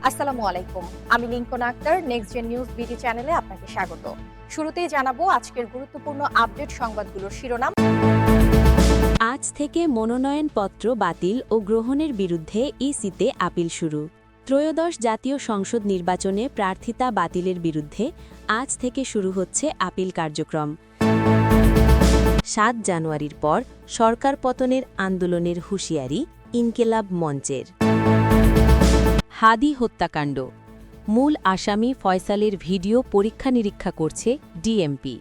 আসসালামু আলাইকুম। আমি Linkon Akter, next gen news BD চ্যানেলে আপনাকে স্বাগত। শুরুতেই জানাবো আজকের গুরুত্বপূর্ণ আপডেট সংবাদগুলোর শিরোনাম। আজ থেকে মনোনয়নপত্র বাতিল ও গ্রহণের বিরুদ্ধে ইসিতে আপিল শুরু। ত্রয়োদশ জাতীয় সংসদ নির্বাচনে প্রার্থিতা বাতিলের বিরুদ্ধে আজ থেকে শুরু হচ্ছে আপিল কার্যক্রম। ৭ জানুয়ারির পর সরকার পতনের আন্দোলনের হুঁশিয়ারি ইনকিলাব মঞ্চের। হাদি হত্যাকাণ্ড, মূল আসামি ফয়সালের ভিডিও পরীক্ষা নিরীক্ষা করছে ডিএমপি।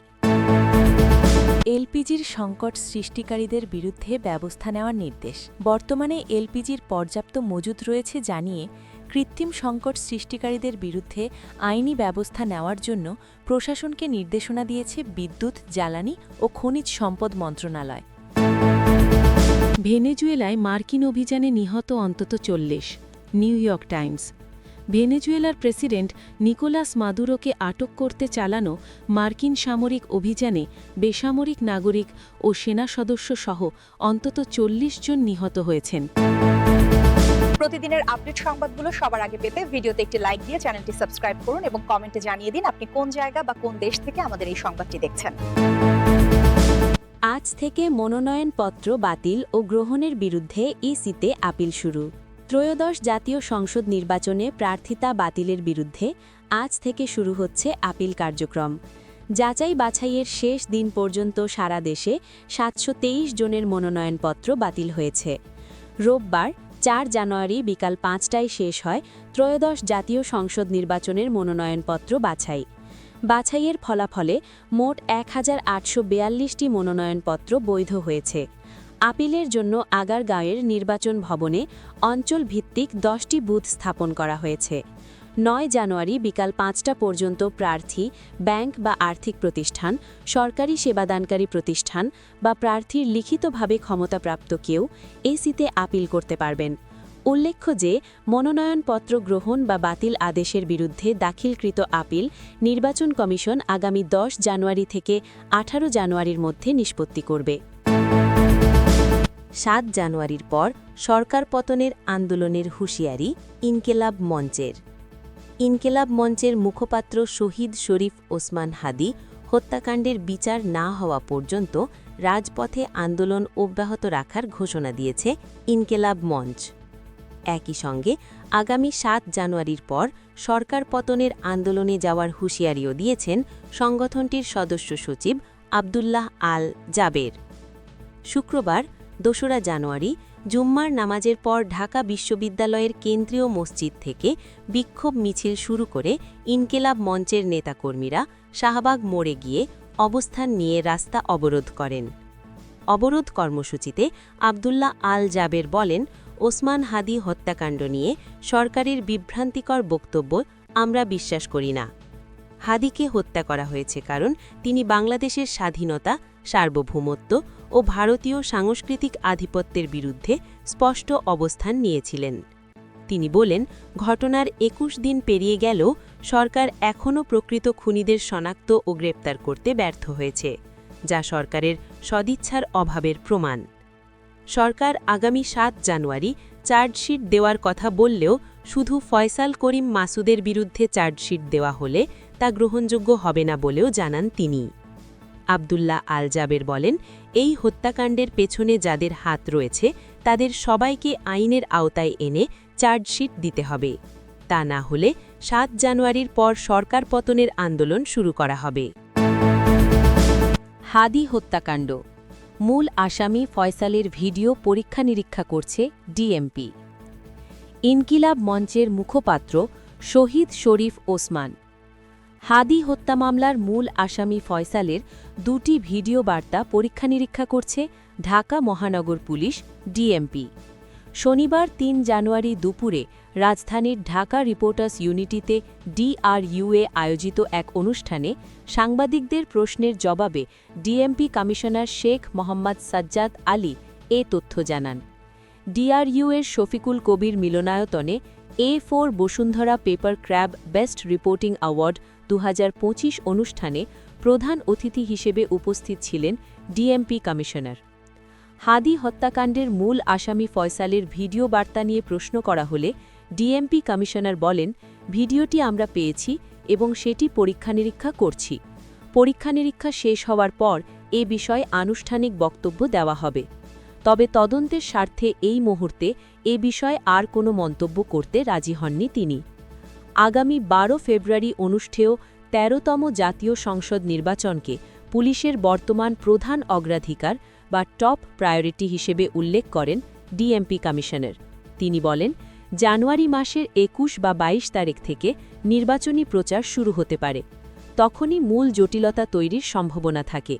এলপিজির সংকট সৃষ্টিকারীদের বিরুদ্ধে ব্যবস্থা নেওয়ার নির্দেশ। বর্তমানে এলপিজির পর্যাপ্ত মজুদ রয়েছে জানিয়ে কৃত্রিম সংকট সৃষ্টিকারীদের বিরুদ্ধে আইনি ব্যবস্থা নেওয়ার জন্য প্রশাসনকে নির্দেশনা দিয়েছে বিদ্যুৎ, জ্বালানি ও খনিজ সম্পদ মন্ত্রণালয়। ভেনেজুয়েলায় মার্কিন অভিযানে নিহত অন্তত ৪০। New York Times. ভেনেজুয়েলার প্রেসিডেন্ট নিকোলাস মাদুরোকে আটক করতে চালানো মার্কিন সামরিক অভিযানে বেসামরিক নাগরিক ও সেনা সদস্য সহ অন্তত ৪০ জন নিহত হয়েছেন। প্রতিদিনের আপডেট সংবাদগুলো সবার আগে পেতে ভিডিওতে একটি লাইক দিয়ে চ্যানেলটি সাবস্ক্রাইব করুন এবং কমেন্টে জানিয়ে দিন আপনি কোন জায়গা বা কোন দেশ থেকে আমাদের এই সংবাদটি দেখছেন। আজ থেকে মনোনয়নপত্র বাতিল ও গ্রহণের বিরুদ্ধে ইসিতে আপিল শুরু। ত্রয়োদশ জাতীয় সংসদ নির্বাচনে প্রার্থিতা বাতিলের বিরুদ্ধে আজ থেকে শুরু হচ্ছে আপিল কার্যক্রম। যাচাই বাছাইয়ের শেষ দিন পর্যন্ত সারা দেশে ৭২৩ জনের মনোনয়নপত্র বাতিল হয়েছে। রোববার ৪ জানুয়ারি বিকাল ৫টায় শেষ হয় ত্রয়োদশ জাতীয় সংসদ নির্বাচনের মনোনয়নপত্র বাছাই। বাছাইয়ের ফলাফলে মোট ১,৮৪২টি মনোনয়নপত্র বৈধ হয়েছে। আপিলের জন্য আগারগাঁওয়ের নির্বাচন ভবনে অঞ্চল ভিত্তিক ১০টি বুথ স্থাপন করা হয়েছে। ৯ জানুয়ারি বিকাল ৫টা পর্যন্ত প্রার্থী, ব্যাংক বা আর্থিক প্রতিষ্ঠান, সরকারি সেবাদানকারী প্রতিষ্ঠান বা প্রার্থীর লিখিতভাবে ক্ষমতাপ্রাপ্ত কেউ এসিতে আপিল করতে পারবেন। উল্লেখ্য যে মনোনয়নপত্র গ্রহণ বা বাতিল আদেশের বিরুদ্ধে দাখিলকৃত আপিল নির্বাচন কমিশন আগামী ১০ জানুয়ারি থেকে ১৮ জানুয়ারির মধ্যে নিষ্পত্তি করবে। ৭ জানুয়ারির পর সরকার পতনের আন্দোলনের হুঁশিয়ারি ইনকিলাব মঞ্চের। ইনকিলাব মঞ্চের মুখপাত্র শহীদ শরীফ ওসমান হাদি হত্যাকাণ্ডের বিচার না হওয়া পর্যন্ত রাজপথে আন্দোলন অব্যাহত রাখার ঘোষণা দিয়েছে ইনকিলাব মঞ্চ। একই সঙ্গে আগামী ৭ জানুয়ারির পর সরকার পতনের আন্দোলনে যাওয়ার হুঁশিয়ারিও দিয়েছেন সংগঠনটির সদস্য সচিব আব্দুল্লাহ আল জাবের। শুক্রবার ২রা জানুয়ারি জুম্মার নামাজের পর ঢাকা বিশ্ববিদ্যালয়ের কেন্দ্রীয় মসজিদ থেকে বিক্ষোভ মিছিল শুরু করে ইনকিলাব মঞ্চের নেতাকর্মীরা শাহবাগ মোড়ে গিয়ে অবস্থান নিয়ে রাস্তা অবরোধ করেন। অবরোধ কর্মসূচিতে আব্দুল্লাহ আল জাবের বলেন, ওসমান হাদি হত্যাকাণ্ড নিয়ে সরকারের বিভ্রান্তিকর বক্তব্য আমরা বিশ্বাস করি না। হাদিকে হত্যা করা হয়েছে কারণ তিনি বাংলাদেশের স্বাধীনতা, সার্বভৌমত্ব ও ভারতীয় সাংস্কৃতিক আধিপত্যের বিরুদ্ধে স্পষ্ট অবস্থান নিয়েছিলেন। তিনি বলেন, ঘটনার ২১ দিন পেরিয়ে গেলেও সরকার এখনও প্রকৃত খুনিদের শনাক্ত ও গ্রেপ্তার করতে ব্যর্থ হয়েছে, যা সরকারের সদিচ্ছার অভাবের প্রমাণ। সরকার আগামী ৭ জানুয়ারি চার্জশিট দেওয়ার কথা বললেও শুধু ফয়সাল করিম মাসুদের বিরুদ্ধে চার্জশিট দেওয়া হলে তা গ্রহণযোগ্য হবে না বলেও জানান তিনি। আব্দুল্লাহ আল জাবের বলেন, এই হত্যাকাণ্ডের পেছনে যাদের হাত রয়েছে তাদের সবাইকে আইনের আওতায় এনে চার্জশিট দিতে হবে। তা না হলে ৭ জানুয়ারির পর সরকার পতনের আন্দোলন শুরু করা হবে। হাদি হত্যাকাণ্ড, মূল আসামি ফয়সালের ভিডিও পরীক্ষা নিরীক্ষা করছে ডিএমপি। ইনকিলাব মঞ্চের মুখপাত্র শহীদ শরীফ ওসমান। হাদি হত্যা মামলার মূল আসামি ফয়সালের ২টি ভিডিও বার্তা পরীক্ষা নিরীক্ষা করছে ঢাকা মহানগর পুলিশ ডিএমপি। শনিবার ৩ জানুয়ারি দুপুরে রাজধানীর ঢাকা রিপোর্টার্স ইউনিটিতে ডিআরইউএ আয়োজিত এক অনুষ্ঠানে সাংবাদিকদের প্রশ্নের জবাবে ডিএমপি কমিশনার শেখ মোহাম্মদ সাজ্জাদ আলী এ তথ্য জানান। ডিআরইউএর শফিকুল কবির মিলনায়তনে A4 Bashundhara paper crab best reporting award ২০২৫ অনুষ্ঠানে প্রধান অতিথি হিসেবে উপস্থিত ছিলেন ডিএমপি কমিশনার। হাদি হত্যাকাণ্ডের মূল আসামি ফয়সালের ভিডিও বার্তা নিয়ে প্রশ্ন করা হলে ডিএমপি কমিশনার বলেন, ভিডিওটি আমরা পেয়েছি এবং সেটি পরীক্ষা-নিরীক্ষা করছি। পরীক্ষা-নিরীক্ষা শেষ হওয়ার পর এ বিষয়ে আনুষ্ঠানিক বক্তব্য দেওয়া হবে। তবে তদন্তের স্বার্থে এই মুহূর্তে এ বিষয়ে আর কোনো মন্তব্য করতে রাজি হননি তিনি। আগামী 12 ফেব্রুয়ারি অনুষ্ঠেয় 13তম জাতীয় সংসদ নির্বাচনকে পুলিশের বর্তমান প্রধান অগ্রাধিকার বা টপ প্রায়োরিটি হিসেবে উল্লেখ করেন ডিএমপি কমিশনার। তিনি বলেন, জানুয়ারি মাসের 21 বা 22 তারিখ থেকে নির্বাচনী প্রচার শুরু হতে পারে। তখনই মূল জটিলতা তৈরির সম্ভাবনা থাকে।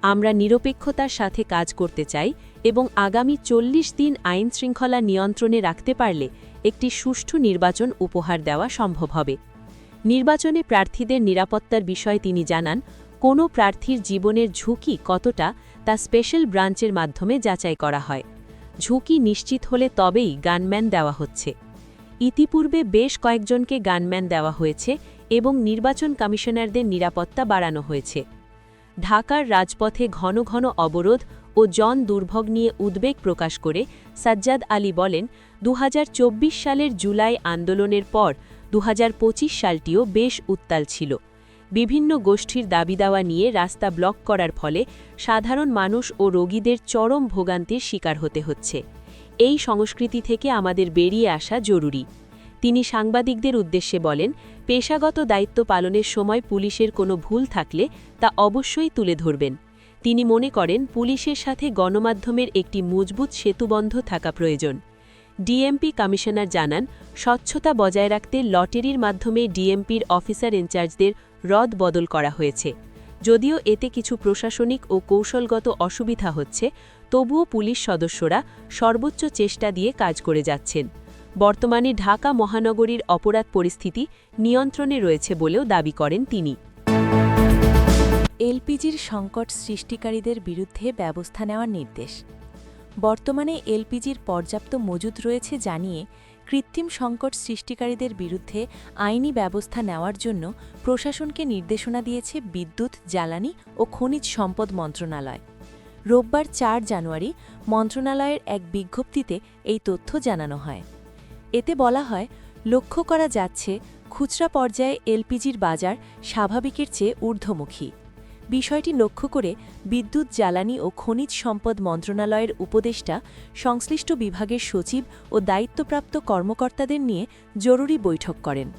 আমরা নিরপেক্ষতার সাথে কাজ করতে চাই এবং আগামী 40 দিন আইনশৃঙ্খলা নিয়ন্ত্রণে রাখতে পারলে একটি সুষ্ঠু নির্বাচন উপহার দেওয়া সম্ভব হবে। নির্বাচনে প্রার্থীদের নিরাপত্তার বিষয়ে তিনি জানান, কোনো প্রার্থীর জীবনের ঝুঁকি কতটা তা স্পেশাল ব্রাঞ্চের মাধ্যমে যাচাই করা হয়। ঝুঁকি নিশ্চিত হলে তবেই গানম্যান দেওয়া হচ্ছে। ইতিপূর্বে বেশ কয়েকজনকে গানম্যান দেওয়া হয়েছে এবং নির্বাচন কমিশনারদের নিরাপত্তা বাড়ানো হয়েছে। ঢাকার রাজপথে ঘন ঘন অবরোধ ও দুর্ভোগ নিয়ে উদ্বেগ প্রকাশ করে সাজ্জাদ আলী বলেন, 2024 সালের জুলাই আন্দোলনের পর 2025 সালটিও বেশ উত্তাল ছিল। বিভিন্ন গোষ্ঠীর দাবিদাওয়া নিয়ে রাস্তা ব্লক করার ফলে সাধারণ মানুষ ও রোগীদের চরম ভোগান্তির শিকার হতে হচ্ছে। এই সংস্কৃতি থেকে আমাদের বেরিয়ে আসা জরুরি। তিনি সাংবাদিকদের উদ্দেশ্যে বলেন, পেশাগত দায়িত্ব পালনের সময় পুলিশের কোনো ভুল থাকলে তা অবশ্যই তুলে ধরবেন। তিনি মনে করেন, পুলিশের সাথে গণমাধ্যমের একটি মজবুত সেতুবন্ধ থাকা প্রয়োজন। ডিএমপি কমিশনার জানান, স্বচ্ছতা বজায় রাখতে লটারির মাধ্যমে ডিএমপির অফিসার ইনচার্জদের রদ বদল করা হয়েছে। যদিও এতে কিছু প্রশাসনিক ও কৌশলগত অসুবিধা হচ্ছে, তবুও পুলিশ সদস্যরা সর্বোচ্চ চেষ্টা দিয়ে কাজ করে যাচ্ছেন। বর্তমানে ঢাকা মহানগরীর অপরাধ পরিস্থিতি নিয়ন্ত্রণে রয়েছে বলেও দাবি করেন তিনি। এলপিজির সংকট সৃষ্টিকারীদের বিরুদ্ধে ব্যবস্থা নেওয়ার নির্দেশ। বর্তমানে এলপিজির পর্যাপ্ত মজুদ রয়েছে জানিয়ে কৃত্রিম সংকট সৃষ্টিকারীদের বিরুদ্ধে আইনি ব্যবস্থা নেওয়ার জন্য প্রশাসনকে নির্দেশনা দিয়েছে বিদ্যুৎ, জ্বালানি ও খনিজ সম্পদ মন্ত্রণালয়। রোববার 4 জানুয়ারি মন্ত্রণালয়ের এক বিজ্ঞপ্তিতে এই তথ্য জানানো হয়। এতে বলা হয়, লক্ষ্য করা যাচ্ছে খুচরা পর্যায়ে এলপিজির বাজার স্বাভাবিকের চেয়ে ঊর্ধ্বমুখী। বিষয়টি লক্ষ্য করে বিদ্যুৎ, জ্বালানি ও খনিজ সম্পদ মন্ত্রণালয়ের উপদেষ্টা সংশ্লিষ্ট বিভাগের সচিব ও দায়িত্বপ্রাপ্ত কর্মকর্তাদের নিয়ে জরুরি বৈঠক করেন।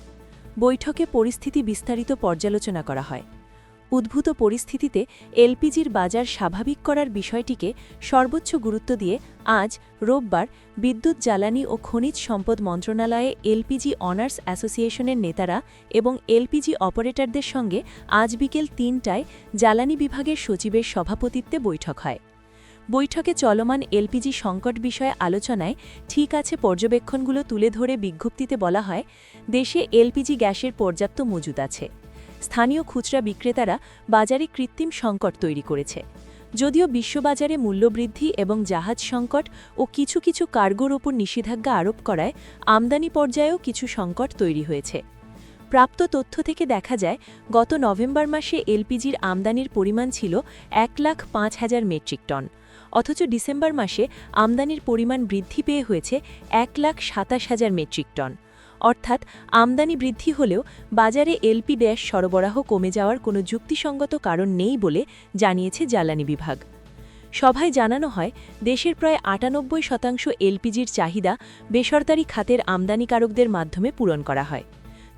বৈঠকে পরিস্থিতি বিস্তারিত পর্যালোচনা করা হয়। উদ্ভূত পরিস্থিতিতে এলপিজির বাজার স্বাভাবিক করার বিষয়টিকে সর্বোচ্চ গুরুত্ব দিয়ে আজ রোববার বিদ্যুৎ, জ্বালানি ও খনিজ সম্পদ মন্ত্রণালয়ে এলপিজি অনার্স অ্যাসোসিয়েশনের নেতারা এবং এলপিজি অপারেটরদের সঙ্গে আজ বিকেল 3টায় জ্বালানি বিভাগের সচিবের সভাপতিত্বে বৈঠক হয়। বৈঠকে চলমান এলপিজি সংকট বিষয়ে আলোচনায় ঠিক আছে পর্যবেক্ষণগুলো তুলে ধরে বিজ্ঞপ্তিতে বলা হয়, দেশে এলপিজি গ্যাসের পর্যাপ্ত মজুদ আছে। স্থানীয় খুচরা বিক্রেতারা বাজারে কৃত্রিম সংকট তৈরি করেছে। যদিও বিশ্ববাজারে মূল্যবৃদ্ধি এবং জাহাজ সংকট ও কিছু কিছু কার্গোর ওপর নিষেধাজ্ঞা আরোপ করায় আমদানি পর্যায়েও কিছু সংকট তৈরি হয়েছে। প্রাপ্ত তথ্য থেকে দেখা যায়, গত নভেম্বর মাসে এলপিজির আমদানির পরিমাণ ছিল 1,05,000 মেট্রিক টন, অথচ ডিসেম্বর মাসে আমদানির পরিমাণ বৃদ্ধি পেয়ে হয়েছে 1,27,000 মেট্রিক টন। অর্থাৎ আমদানি বৃদ্ধি হলেও বাজারে এলপি গ্যাস সরবরাহ কমে যাওয়ার কোনো যুক্তিসঙ্গত কারণ নেই বলে জানিয়েছে জ্বালানি বিভাগ। সভায় জানানো হয়, দেশের প্রায় 98% এলপিজির চাহিদা বেসরকারি খাতের আমদানিকারকদের মাধ্যমে পূরণ করা হয়।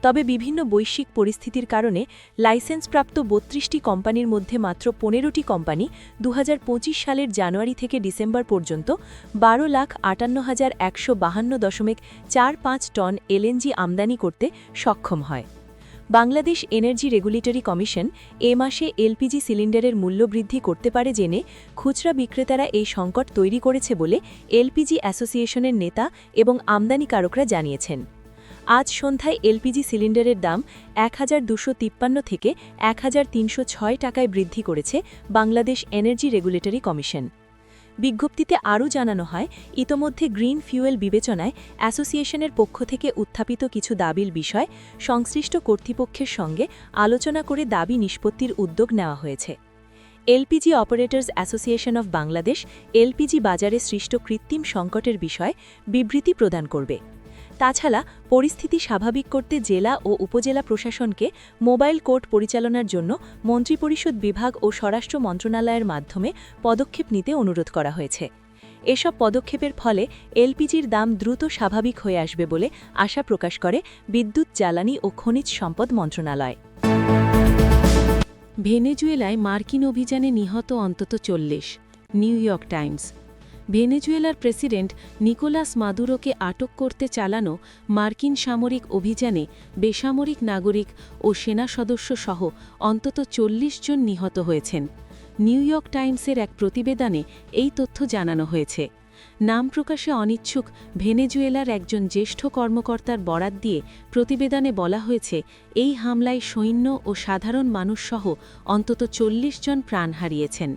তবে বিভিন্ন বৈশ্বিক পরিস্থিতির কারণে লাইসেন্সপ্রাপ্ত 32টি কোম্পানির মধ্যে মাত্র 15টি কোম্পানি 2025 সালের জানুয়ারি থেকে ডিসেম্বর পর্যন্ত 12,58,152.45 টন এলএনজি আমদানি করতে সক্ষম হয়। বাংলাদেশ এনার্জি রেগুলেটরি কমিশন এ মাসে এলপিজি সিলিন্ডারের মূল্য বৃদ্ধি করতে পারে জেনে খুচরা বিক্রেতারা এই সংকট তৈরি করেছে বলে এলপিজি অ্যাসোসিয়েশনের নেতা এবং আমদানিকারকরা জানিয়েছেন। আজ সন্ধ্যায় এলপিজি সিলিন্ডারের দাম 1,253 থেকে 1,306 টাকায় বৃদ্ধি করেছে বাংলাদেশ এনার্জি রেগুলেটরি কমিশন। বিজ্ঞপ্তিতে আরও জানানো হয়, ইতোমধ্যে গ্রিন ফিউয়েল বিবেচনায় অ্যাসোসিয়েশনের পক্ষ থেকে উত্থাপিত কিছু দাবির বিষয় সংশ্লিষ্ট কর্তৃপক্ষের সঙ্গে আলোচনা করে দাবি নিষ্পত্তির উদ্যোগ নেওয়া হয়েছে। LPG operators association of Bangladesh LPG বাজারে সৃষ্ট কৃত্রিম সংকটের বিষয়ে বিবৃতি প্রদান করবে। তাছাড়া পরিস্থিতি স্বাভাবিক করতে জেলা ও উপজেলা প্রশাসনকে মোবাইল কোর্ট পরিচালনার জন্য মন্ত্রিপরিষদ বিভাগ ও স্বরাষ্ট্র মন্ত্রণালয়ের মাধ্যমে পদক্ষেপ নিতে অনুরোধ করা হয়েছে। এসব পদক্ষেপের ফলে এলপিজির দাম দ্রুত স্বাভাবিক হয়ে আসবে বলে আশা প্রকাশ করে বিদ্যুৎ, জ্বালানি ও খনিজ সম্পদ মন্ত্রণালয়। ভেনেজুয়েলায় মার্কিন অভিযানে নিহত অন্তত 40। New York Times. ভেনেজুয়েলার প্রেসিডেন্ট নিকোলাস মাদুরোকে আটক করতে চালানো মার্কিন সামরিক অভিযানে বেসামরিক নাগরিক ও সেনা সদস্য সহ অন্তত 40 জন নিহত হয়েছেন। নিউ ইয়র্ক টাইমসের এক প্রতিবেদনে এই তথ্য জানানো হয়েছে। নাম প্রকাশে অনিচ্ছুক ভেনেজুয়েলার একজন জ্যেষ্ঠ কর্মকর্তার বরাত দিয়ে প্রতিবেদনে বলা হয়েছে, এই হামলায় সৈন্য ও সাধারণ মানুষসহ অন্তত 40 জন প্রাণ হারিয়েছেন।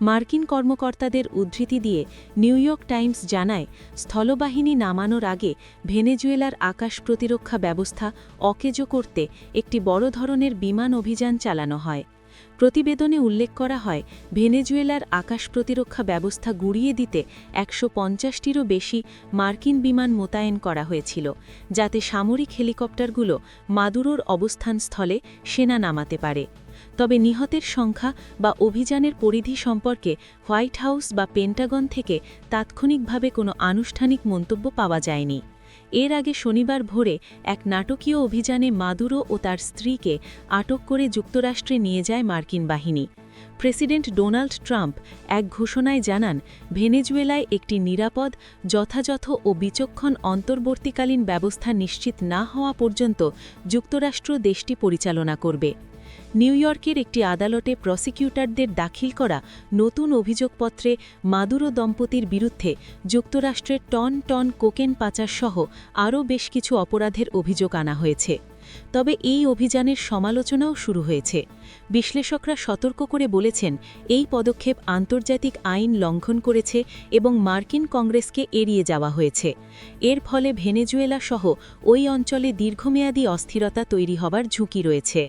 মার্কিন কর্মকর্তাদের উদ্ধৃতি দিয়ে নিউ ইয়র্ক টাইমস জানায়, স্থলবাহিনী নামানোর আগে ভেনেজুয়েলার আকাশ প্রতিরক্ষা ব্যবস্থা অকেজো করতে একটি বড় ধরনের বিমান অভিযান চালানো হয়। প্রতিবেদনে উল্লেখ করা হয়, ভেনেজুয়েলার আকাশ প্রতিরক্ষা ব্যবস্থা গুড়িয়ে দিতে 150টিরও বেশি মার্কিন বিমান মোতায়েন করা হয়েছিল, যাতে সামরিক হেলিকপ্টারগুলো মাদুরোর অবস্থানস্থলে সেনা নামাতে পারে। তবে নিহতের সংখ্যা বা অভিযানের পরিধি সম্পর্কে হোয়াইট হাউস বা পেন্টাগন থেকে তাৎক্ষণিকভাবে কোনো আনুষ্ঠানিক মন্তব্য পাওয়া যায়নি। এর আগে শনিবার ভোরে এক নাটকীয় অভিযানে মাদুরো ও তার স্ত্রীকে আটক করে যুক্তরাষ্ট্রে নিয়ে যায় মার্কিন বাহিনী। প্রেসিডেন্ট ডোনাল্ড ট্রাম্প এক ঘোষণায় জানান, ভেনেজুয়েলায় একটি নিরাপদ, যথাযথ ও বিচক্ষণ অন্তর্বর্তীকালীন ব্যবস্থা নিশ্চিত না হওয়া পর্যন্ত যুক্তরাষ্ট্র দেশটি পরিচালনা করবে। নিউ ইয়র্কের একটি আদালতে প্রসিকিউটরদের দাখিল করা নতুন অভিযোগপত্রে মাদুরো দম্পতির বিরুদ্ধে যুক্তরাষ্ট্রের টন টন কোকেন পাচারসহ আরও বেশ কিছু অপরাধের অভিযোগ আনা হয়েছে। তবে এই অভিযানের সমালোচনাও শুরু হয়েছে। বিশ্লেষকরা সতর্ক করে বলেছেন, এই পদক্ষেপ আন্তর্জাতিক আইন লঙ্ঘন করেছে এবং মার্কিন কংগ্রেসকে এড়িয়ে যাওয়া হয়েছে। এর ফলে ভেনেজুয়েলা সহ ওই অঞ্চলে দীর্ঘমেয়াদী অস্থিরতা তৈরি হবার ঝুঁকি রয়েছে।